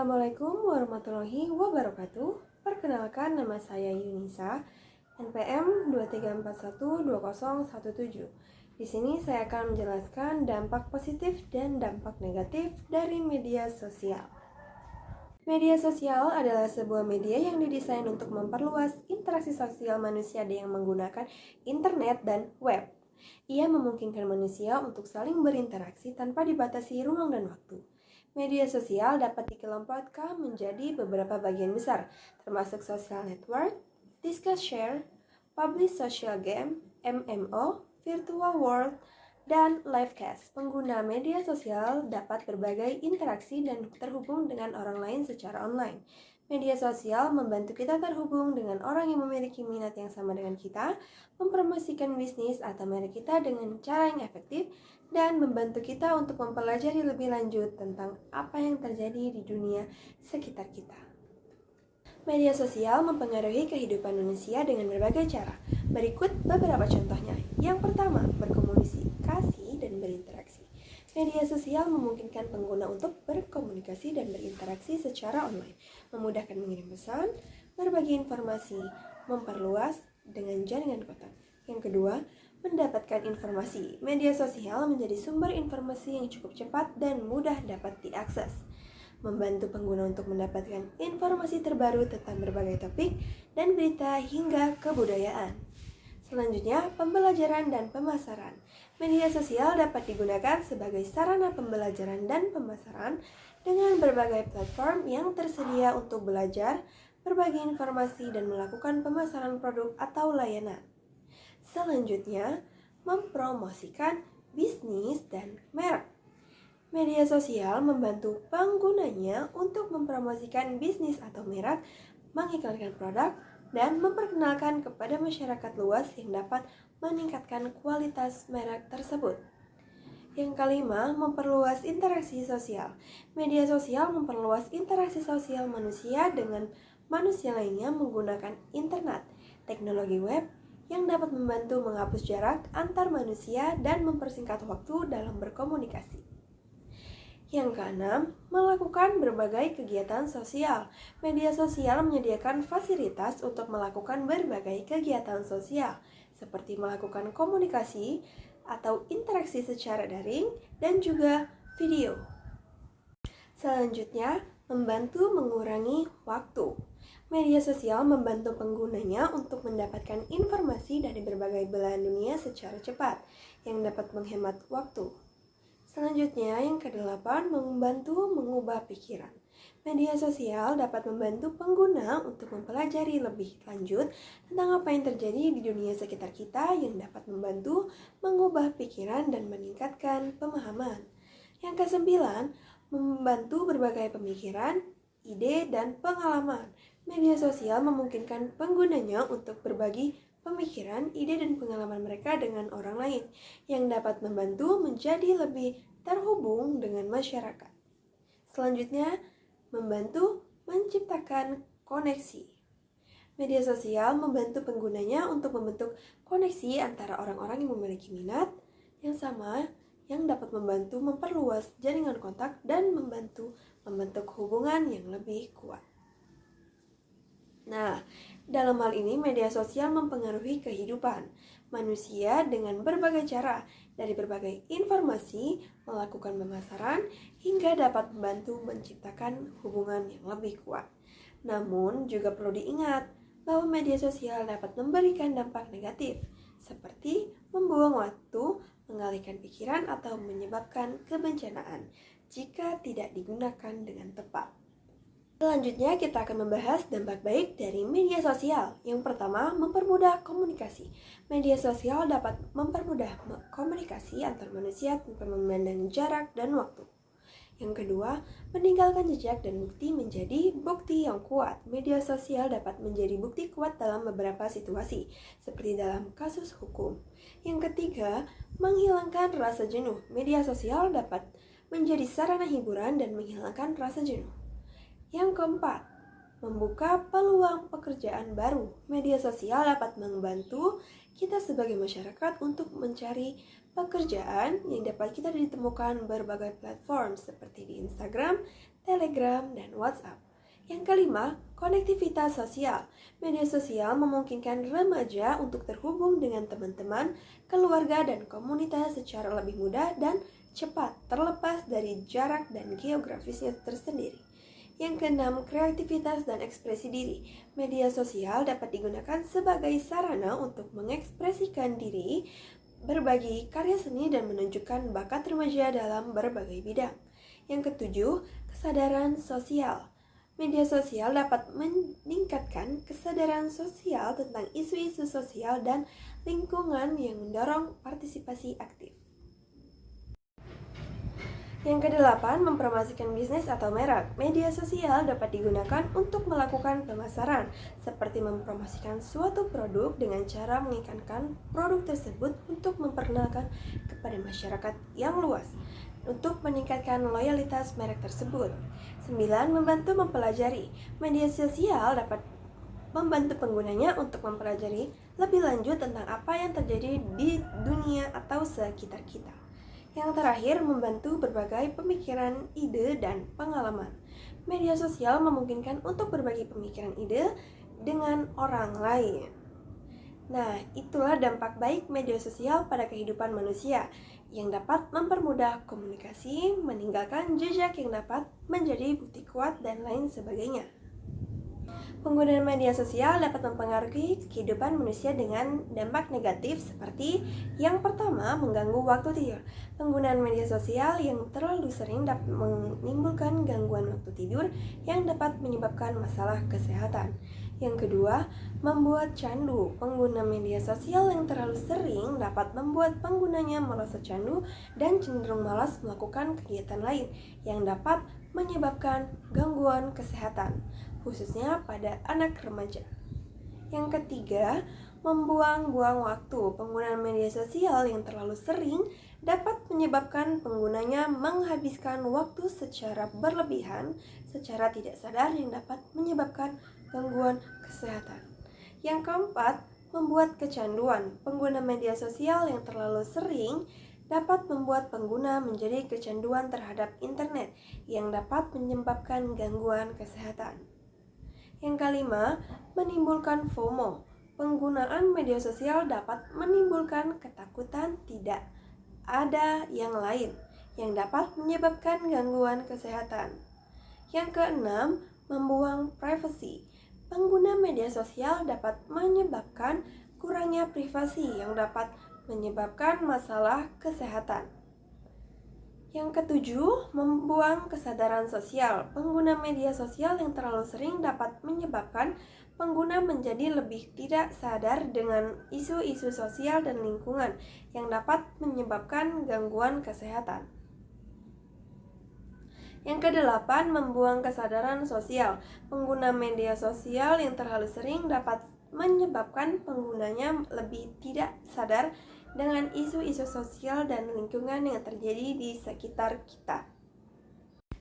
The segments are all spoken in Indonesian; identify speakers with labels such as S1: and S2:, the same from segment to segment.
S1: Assalamualaikum warahmatullahi wabarakatuh. Perkenalkan, nama saya Yunisa, NPM 23412017. Di sini saya akan menjelaskan dampak positif dan dampak negatif dari media sosial. Media sosial adalah sebuah media yang didesain untuk memperluas interaksi sosial manusia yang menggunakan internet dan web. Ia memungkinkan manusia untuk saling berinteraksi tanpa dibatasi ruang dan waktu. Media sosial dapat dikelompokkan menjadi beberapa bagian besar, termasuk social network, discuss share, publish social game, MMO, virtual world, dan livecast. Pengguna media sosial dapat berbagai interaksi dan terhubung dengan orang lain secara online. Media sosial membantu kita terhubung dengan orang yang memiliki minat yang sama dengan kita, mempromosikan bisnis atau merek kita dengan cara yang efektif, dan membantu kita untuk mempelajari lebih lanjut tentang apa yang terjadi di dunia sekitar kita. Media sosial mempengaruhi kehidupan manusia dengan berbagai cara. Berikut beberapa contohnya. Yang pertama, berkomunikasi dan berinteraksi. Media sosial memungkinkan pengguna untuk berkomunikasi dan berinteraksi secara online, memudahkan mengirim pesan, berbagi informasi, memperluas dengan jaringan kontak. Yang kedua, mendapatkan informasi. Media sosial menjadi sumber informasi yang cukup cepat dan mudah dapat diakses, membantu pengguna untuk mendapatkan informasi terbaru tentang berbagai topik dan berita hingga kebudayaan. Selanjutnya, pembelajaran dan pemasaran. Media sosial dapat digunakan sebagai sarana pembelajaran dan pemasaran dengan berbagai platform yang tersedia untuk belajar, berbagi informasi, dan melakukan pemasaran produk atau layanan. Selanjutnya, mempromosikan bisnis dan merek. Media sosial membantu penggunanya untuk mempromosikan bisnis atau merek, mengiklankan produk, dan memperkenalkan kepada masyarakat luas yang dapat meningkatkan kualitas merek tersebut. Yang kelima, memperluas interaksi sosial. Media sosial memperluas interaksi sosial manusia dengan manusia lainnya menggunakan internet, teknologi web, yang dapat membantu menghapus jarak antar manusia dan mempersingkat waktu dalam berkomunikasi. Yang keenam, melakukan berbagai kegiatan sosial. Media sosial menyediakan fasilitas untuk melakukan berbagai kegiatan sosial, seperti melakukan komunikasi atau interaksi secara daring dan juga video. Selanjutnya, membantu mengurangi waktu. Media sosial membantu penggunanya untuk mendapatkan informasi dari berbagai belahan dunia secara cepat, yang dapat menghemat waktu. Selanjutnya, yang kedelapan, membantu mengubah pikiran. Media sosial dapat membantu pengguna untuk mempelajari lebih lanjut tentang apa yang terjadi di dunia sekitar kita, yang dapat membantu mengubah pikiran dan meningkatkan pemahaman. Yang kesembilan, membantu berbagai pemikiran, ide, dan pengalaman. Media sosial memungkinkan penggunanya untuk berbagi pemikiran, ide, dan pengalaman mereka dengan orang lain, yang dapat membantu menjadi lebih terhubung dengan masyarakat. Selanjutnya, membantu menciptakan koneksi. Media sosial membantu penggunanya untuk membentuk koneksi antara orang-orang yang memiliki minat yang sama, yang dapat membantu memperluas jaringan kontak dan membantu membentuk hubungan yang lebih kuat. Nah, dalam hal ini media sosial mempengaruhi kehidupan manusia dengan berbagai cara, dari berbagai informasi, melakukan pemasaran, hingga dapat membantu menciptakan hubungan yang lebih kuat. Namun, juga perlu diingat bahwa media sosial dapat memberikan dampak negatif, seperti membuang waktu, mengalihkan pikiran, atau menyebabkan kebencanaan jika tidak digunakan dengan tepat. Selanjutnya, kita akan membahas dampak baik dari media sosial. Yang pertama, mempermudah komunikasi. Media sosial dapat mempermudah komunikasi antar manusia tanpa memandang jarak dan waktu. Yang kedua, meninggalkan jejak dan bukti menjadi bukti yang kuat. Media sosial dapat menjadi bukti kuat dalam beberapa situasi, seperti dalam kasus hukum. Yang ketiga, menghilangkan rasa jenuh. Media sosial dapat menjadi sarana hiburan dan menghilangkan rasa jenuh. Yang keempat, membuka peluang pekerjaan baru. Media sosial dapat membantu kita sebagai masyarakat untuk mencari pekerjaan yang dapat kita ditemukan berbagai platform seperti di Instagram, Telegram, dan WhatsApp. Yang kelima, konektivitas sosial. Media sosial memungkinkan remaja untuk terhubung dengan teman-teman, keluarga, dan komunitas secara lebih mudah dan cepat, terlepas dari jarak dan geografisnya tersendiri. Yang keenam, kreativitas dan ekspresi diri. Media sosial dapat digunakan sebagai sarana untuk mengekspresikan diri, berbagi karya seni, dan menunjukkan bakat remaja dalam berbagai bidang. Yang ketujuh, kesadaran sosial. Media sosial dapat meningkatkan kesadaran sosial tentang isu-isu sosial dan lingkungan yang mendorong partisipasi aktif. Yang kedelapan, mempromosikan bisnis atau merek. Media sosial dapat digunakan untuk melakukan pemasaran, seperti mempromosikan suatu produk dengan cara mengiklankan produk tersebut untuk memperkenalkan kepada masyarakat yang luas, untuk meningkatkan loyalitas merek tersebut. 9. Membantu mempelajari. Media sosial dapat membantu penggunanya untuk mempelajari lebih lanjut tentang apa yang terjadi di dunia atau sekitar kita. Yang terakhir, membantu berbagai pemikiran, ide, dan pengalaman. Media sosial memungkinkan untuk berbagi pemikiran ide dengan orang lain. Nah, itulah dampak baik media sosial pada kehidupan manusia, yang dapat mempermudah komunikasi, meninggalkan jejak yang dapat menjadi bukti kuat, dan lain sebagainya. Penggunaan media sosial dapat mempengaruhi kehidupan manusia dengan dampak negatif seperti yang pertama, mengganggu waktu tidur. Penggunaan media sosial yang terlalu sering dapat menimbulkan gangguan waktu tidur yang dapat menyebabkan masalah kesehatan. Yang kedua, membuat candu. Pengguna media sosial yang terlalu sering dapat membuat penggunanya merasa candu dan cenderung malas melakukan kegiatan lain yang dapat menyebabkan gangguan kesehatan, khususnya pada anak remaja. Yang ketiga, membuang-buang waktu. Penggunaan media sosial yang terlalu sering dapat menyebabkan penggunanya menghabiskan waktu secara berlebihan, secara tidak sadar yang dapat menyebabkan gangguan kesehatan. Yang keempat, membuat kecanduan. Pengguna media sosial yang terlalu sering dapat membuat pengguna menjadi kecanduan terhadap internet yang dapat menyebabkan gangguan kesehatan. Yang kelima, menimbulkan FOMO. Penggunaan media sosial dapat menimbulkan ketakutan tidak ada yang lain yang dapat menyebabkan gangguan kesehatan. Yang keenam, membuang privasi. Pengguna media sosial dapat menyebabkan kurangnya privasi yang dapat menyebabkan masalah kesehatan. Yang ketujuh, membuang kesadaran sosial. Pengguna media sosial yang terlalu sering dapat menyebabkan pengguna menjadi lebih tidak sadar dengan isu-isu sosial dan lingkungan yang dapat menyebabkan gangguan kesehatan. Yang kedelapan, membuang kesadaran sosial. Pengguna media sosial yang terlalu sering dapat menyebabkan penggunanya lebih tidak sadar dengan isu-isu sosial dan lingkungan yang terjadi di sekitar kita.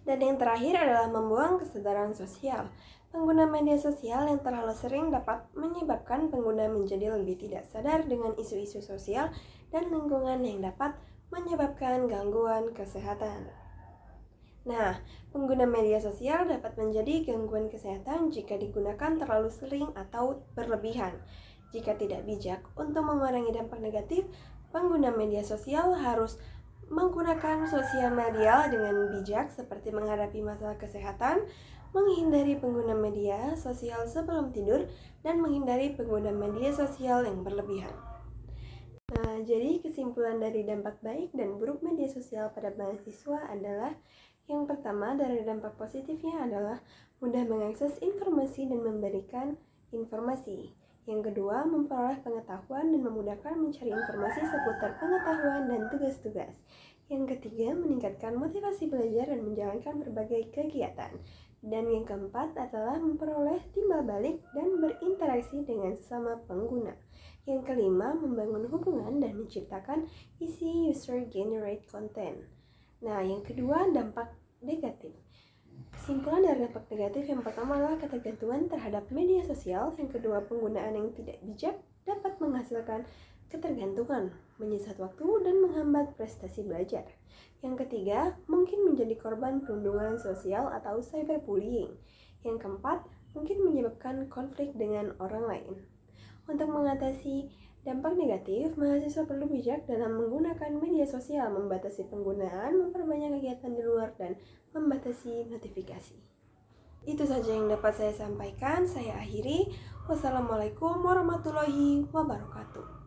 S1: Dan yang terakhir adalah membuang kesadaran sosial. Pengguna media sosial yang terlalu sering dapat menyebabkan pengguna menjadi lebih tidak sadar dengan isu-isu sosial dan lingkungan yang dapat menyebabkan gangguan kesehatan. Nah, pengguna media sosial dapat menjadi gangguan kesehatan jika digunakan terlalu sering atau berlebihan. Jika tidak bijak untuk mengurangi dampak negatif, pengguna media sosial harus menggunakan sosial media dengan bijak seperti menghadapi masalah kesehatan, menghindari pengguna media sosial sebelum tidur, dan menghindari pengguna media sosial yang berlebihan. Nah, jadi kesimpulan dari dampak baik dan buruk media sosial pada mahasiswa adalah yang pertama, dari dampak positifnya adalah mudah mengakses informasi dan memberikan informasi. Yang kedua, memperoleh pengetahuan dan memudahkan mencari informasi seputar pengetahuan dan tugas-tugas. Yang ketiga, meningkatkan motivasi belajar dan menjalankan berbagai kegiatan. Dan yang keempat adalah memperoleh timbal balik dan berinteraksi dengan sesama pengguna. Yang kelima, membangun hubungan dan menciptakan isi user-generated content. Nah, yang kedua, dampak negatif. Kesimpulan dari dampak negatif yang pertama adalah ketergantungan terhadap media sosial, yang kedua penggunaan yang tidak bijak, dapat menghasilkan ketergantungan, menyesat waktu, dan menghambat prestasi belajar. Yang ketiga, mungkin menjadi korban perundungan sosial atau cyberbullying. Yang keempat, mungkin menyebabkan konflik dengan orang lain. Untuk mengatasi dampak negatif, mahasiswa perlu bijak dalam menggunakan media sosial, membatasi penggunaan, memperbanyak kegiatan di luar, dan membatasi notifikasi. Itu saja yang dapat saya sampaikan. Saya akhiri. Wassalamualaikum warahmatullahi wabarakatuh.